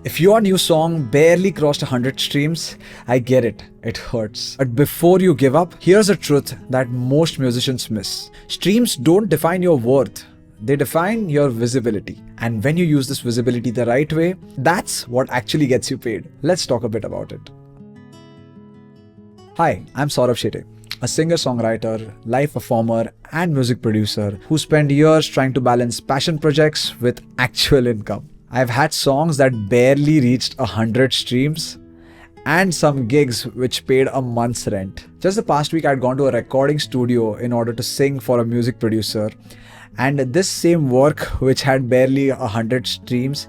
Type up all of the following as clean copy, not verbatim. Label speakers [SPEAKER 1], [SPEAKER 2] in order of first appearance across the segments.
[SPEAKER 1] If your new song barely crossed 100 streams, I get it. It hurts. But before you give up, here's a truth that most musicians miss. Streams don't define your worth. They define your visibility. And when you use this visibility the right way, that's what actually gets you paid. Let's talk a bit about it. Hi, I'm Saurabh Shetty, a singer-songwriter, live performer, and music producer who spent years trying to balance passion projects with actual income. I've had songs that barely reached 100 streams and some gigs which paid a month's rent. Just the past week, I'd gone to a recording studio in order to sing for a music producer, and this same work, which had barely 100 streams,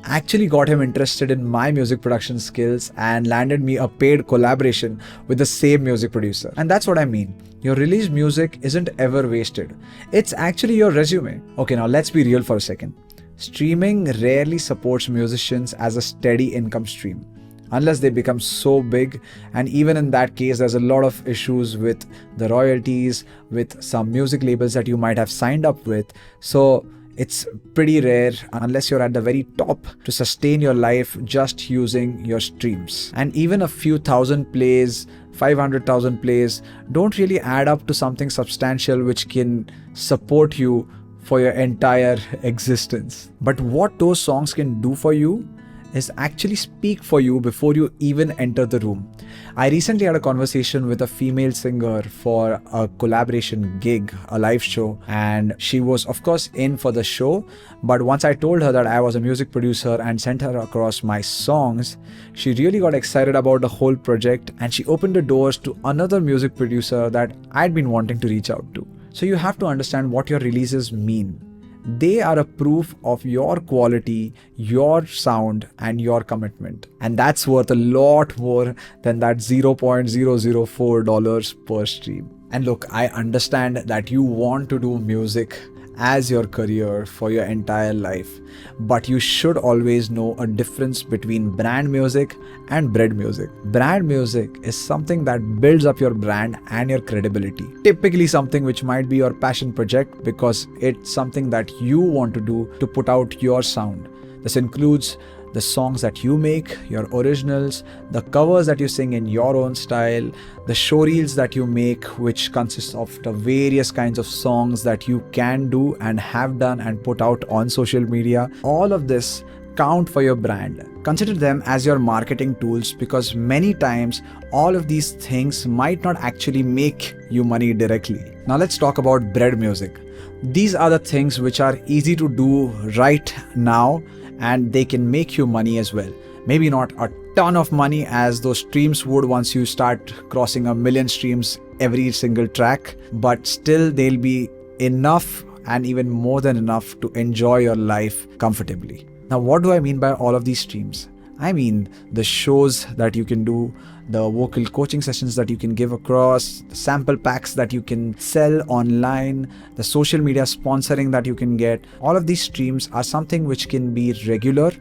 [SPEAKER 1] actually got him interested in my music production skills and landed me a paid collaboration with the same music producer. And that's what I mean. Your released music isn't ever wasted. It's actually your resume. Okay, now let's be real for a second. Streaming rarely supports musicians as a steady income stream unless they become so big, and even in that case there's a lot of issues with the royalties, with some music labels that you might have signed up with. So it's pretty rare unless you're at the very top to sustain your life just using your streams. And even a few thousand plays, 500,000 plays don't really add up to something substantial which can support you for your entire existence. But what those songs can do for you is actually speak for you before you even enter the room. I recently had a conversation with a female singer for a collaboration gig, a live show, and she was of course in for the show, but once I told her that I was a music producer and sent her across my songs, she really got excited about the whole project and she opened the doors to another music producer that I'd been wanting to reach out to. So you have to understand what your releases mean. They are a proof of your quality, your sound, and your commitment. And that's worth a lot more than that $0.004 per stream. And look, I understand that you want to do music as your career for your entire life, but you should always know a difference between brand music and bread music. Brand music is something that builds up your brand and your credibility. Typically something which might be your passion project because it's something that you want to do to put out your sound. This includes the songs that you make, your originals, the covers that you sing in your own style, the showreels that you make, which consists of the various kinds of songs that you can do and have done and put out on social media. All of this count for your brand. Consider them as your marketing tools because many times all of these things might not actually make you money directly. Now let's talk about bread music. These are the things which are easy to do right now and they can make you money as well. Maybe not a ton of money as those streams would once you start crossing 1 million streams every single track, but still they'll be enough and even more than enough to enjoy your life comfortably. Now, what do I mean by all of these streams? I mean the shows that you can do, the vocal coaching sessions that you can give across, the sample packs that you can sell online, the social media sponsoring that you can get. All of these streams are something which can be regular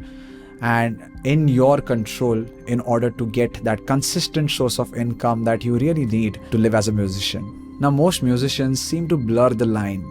[SPEAKER 1] and in your control in order to get that consistent source of income that you really need to live as a musician. Now, most musicians seem to blur the line,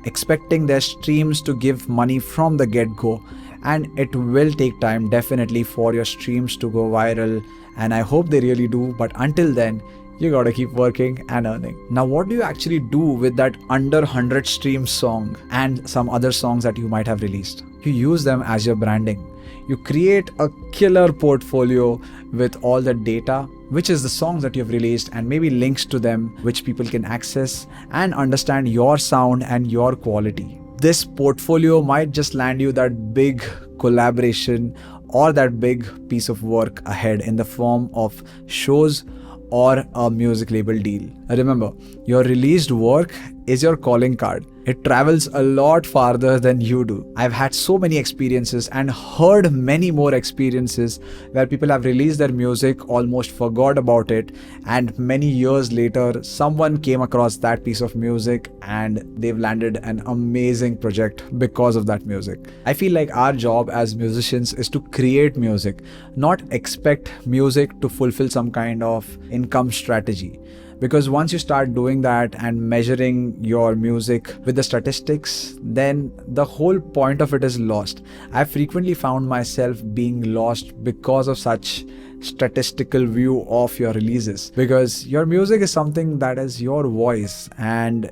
[SPEAKER 1] expecting their streams to give money from the get-go, and it will take time definitely for your streams to go viral, and I hope they really do, but until then you gotta keep working and earning. Now, what do you actually do with that under 100 stream song and some other songs that you might have released? You use them as your branding. You create a killer portfolio with all the data, which is the songs that you've released and maybe links to them which people can access and understand your sound and your quality. This portfolio might just land you that big collaboration or that big piece of work ahead in the form of shows or a music label deal. Remember, your released work is your calling card. It travels a lot farther than you do. I've had so many experiences and heard many more experiences where people have released their music, almost forgot about it, and many years later, someone came across that piece of music and they've landed an amazing project because of that music. I feel like our job as musicians is to create music, not expect music to fulfill some kind of income strategy. Because once you start doing that and measuring your music with the statistics, then the whole point of it is lost. I've frequently found myself being lost because of such statistical view of your releases, because your music is something that is your voice. And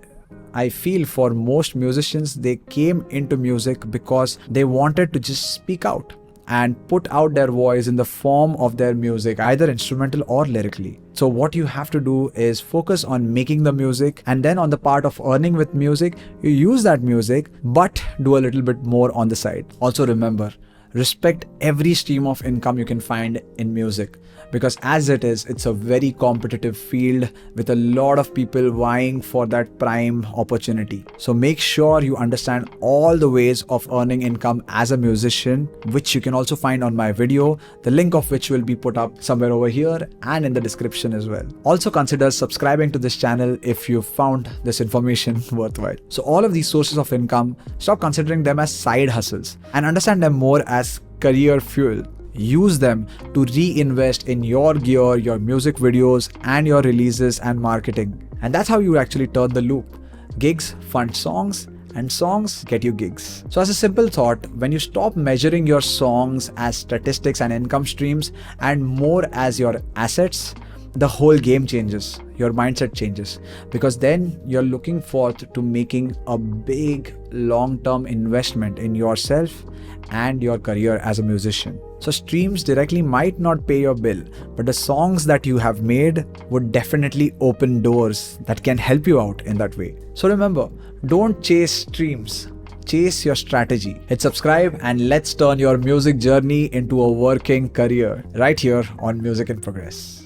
[SPEAKER 1] I feel for most musicians, they came into music because they wanted to just speak out and put out their voice in the form of their music, either instrumental or lyrically. So what you have to do is focus on making the music, and then on the part of earning with music, you use that music but do a little bit more on the side. Also remember, respect every stream of income you can find in music, because as it is, it's a very competitive field with a lot of people vying for that prime opportunity. So make sure you understand all the ways of earning income as a musician, which you can also find on my video, the link of which will be put up somewhere over here and in the description as well. Also consider subscribing to this channel if you found this information worthwhile. So all of these sources of income, stop considering them as side hustles and understand them more as career fuel. Use them to reinvest in your gear, your music videos, and your releases and marketing. And that's how you actually turn the loop. Gigs fund songs, and songs get you gigs. So as a simple thought, when you stop measuring your songs as statistics and income streams and more as your assets, the whole game changes. Your mindset changes, because then you're looking forward to making a big long-term investment in yourself and your career as a musician. So streams directly might not pay your bill, but the songs that you have made would definitely open doors that can help you out in that way. So remember, don't chase streams, chase your strategy. Hit subscribe and let's turn your music journey into a working career right here on Music in Progress.